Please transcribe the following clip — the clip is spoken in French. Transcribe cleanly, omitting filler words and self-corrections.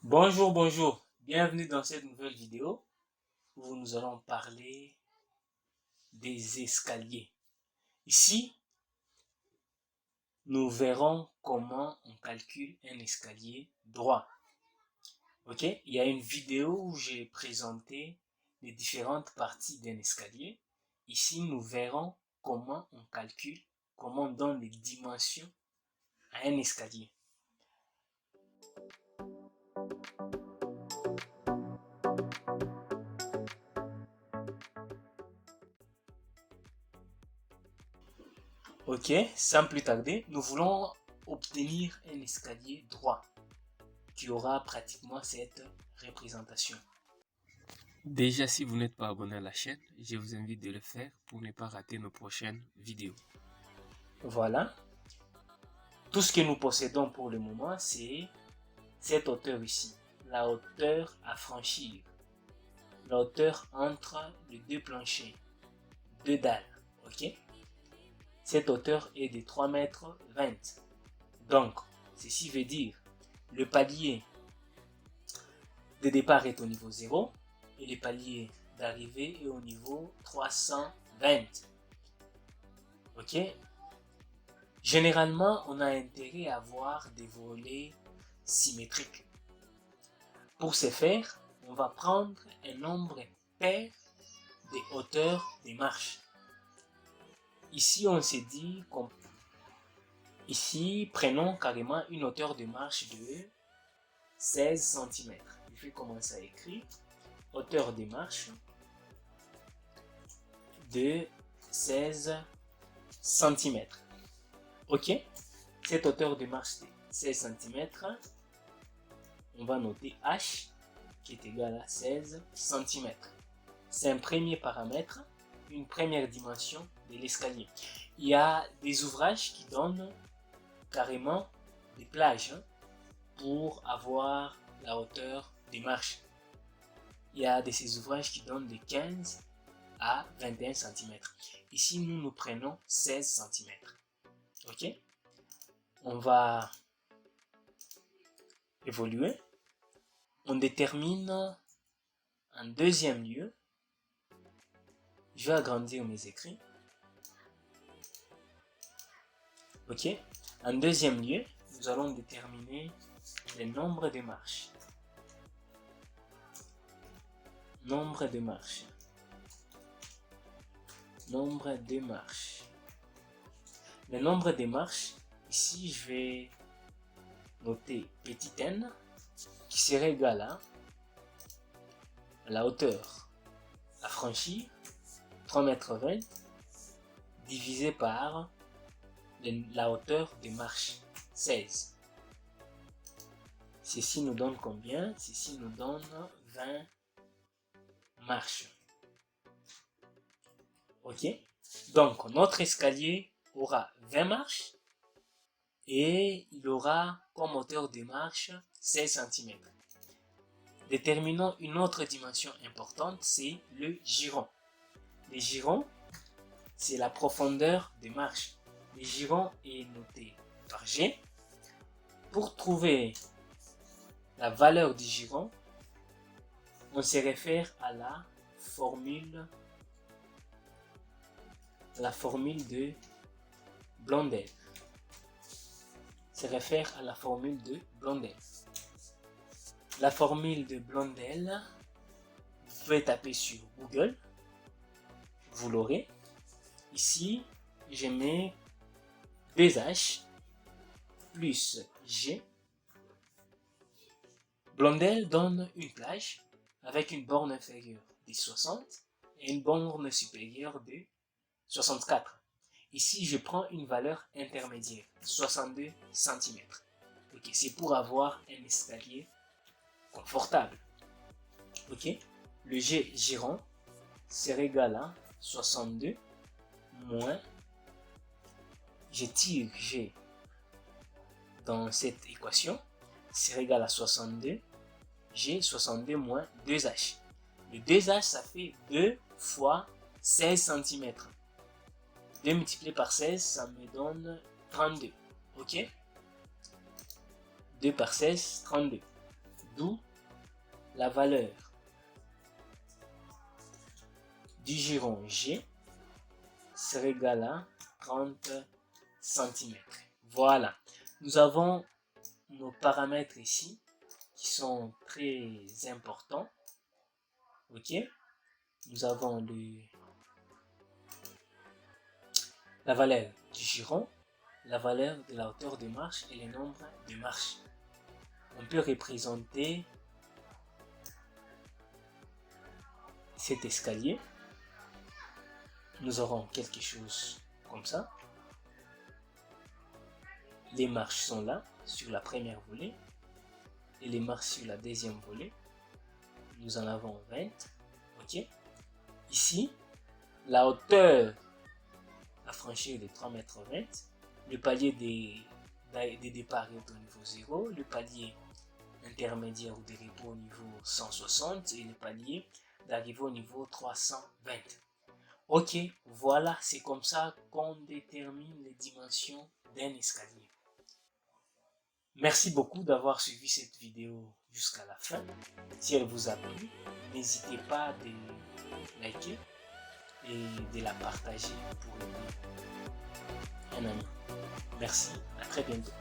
Bonjour, bonjour. Bienvenue dans cette nouvelle vidéo où nous allons parler des escaliers. Ici, nous verrons comment on calcule un escalier droit. Ok? Il y a une vidéo où j'ai présenté les différentes parties d'un escalier. Ici, nous verrons comment on calcule, comment on donne les dimensions à un escalier. Ok, sans plus tarder, nous voulons obtenir un escalier droit qui aura pratiquement cette représentation. Déjà, si vous n'êtes pas abonné à la chaîne, je vous invite de le faire pour ne pas rater nos prochaines vidéos. Voilà. Tout ce que nous possédons pour le moment, c'est cette hauteur ici. La hauteur à franchir. La hauteur entre les deux planchers. Deux dalles. Ok? Cette hauteur est de 3,20 m. Donc, ceci veut dire le palier de départ est au niveau 0 et le palier d'arrivée est au niveau 320. Ok? Généralement, on a intérêt à avoir des volets symétriques. Pour ce faire, on va prendre un nombre pair des hauteurs des marches. Ici, on s'est dit qu'on... Ici, prenons carrément une hauteur de marche de 16 cm. Je vais commencer à écrire hauteur de marche de 16 cm. Ok? Cette hauteur de marche de 16 cm, on va noter H qui est égal à 16 cm. C'est un premier paramètre, une première dimension de l'escalier. Il y a des ouvrages qui donnent carrément des plages pour avoir la hauteur des marches. Il y a de ces ouvrages qui donnent de 15 à 21 cm. Ici, nous prenons 16 cm. Ok? On va évoluer. On détermine en deuxième lieu, je vais agrandir mes écrits. Ok? En deuxième lieu, nous allons déterminer le nombre de marches. Nombre de marches. Nombre de marches. Le nombre de marches, ici je vais noter petit n qui serait égal à la hauteur à franchir, 3,20 m, divisé par la hauteur des marches, 16. Ceci nous donne combien? Ceci nous donne 20 marches. Ok? Donc, notre escalier aura 20 marches et il aura comme hauteur de marche 16 cm. Déterminons une autre dimension importante, c'est le giron. Le giron, c'est la profondeur des marches. Le giron est noté par G. Pour trouver la valeur du giron, on se réfère à la formule de Blondel. Se réfère à la formule de Blondel. La formule de Blondel, vous pouvez taper sur Google, vous l'aurez. Ici, je mets 2H plus G. Blondel donne une plage avec une borne inférieure de 60 et une borne supérieure de 64. Ici, je prends une valeur intermédiaire, 62 cm. Ok, c'est pour avoir un escalier confortable. Ok, le G giron serait égal à 62 moins, je tire G dans cette équation, serait égal à 62, G 62 moins 2H. Le 2H, ça fait 2 fois 16 cm. 2 multiplié par 16, ça me donne 32. Ok? 2 par 16, 32. D'où la valeur du giron G sera égale à 30 cm. Voilà. Nous avons nos paramètres ici qui sont très importants. Ok. Nous avons la valeur du giron, la valeur de la hauteur de marche et le nombre de marches. On peut représenter cet escalier. Nous aurons quelque chose comme ça. Les marches sont là sur la première volée et les marches sur la deuxième volée. Nous en avons 20. Ok. Ici, la hauteur à franchir de 3,20 m. Le palier de départ est au niveau 0. Le palier intermédiaire ou de repos au niveau 160 et le palier d'arrivée au niveau 320. Ok, voilà, c'est comme ça qu'on détermine les dimensions d'un escalier. Merci beaucoup d'avoir suivi cette vidéo jusqu'à la fin. Si elle vous a plu, n'hésitez pas à liker et de la partager pour aider un ami. Merci, à très bientôt.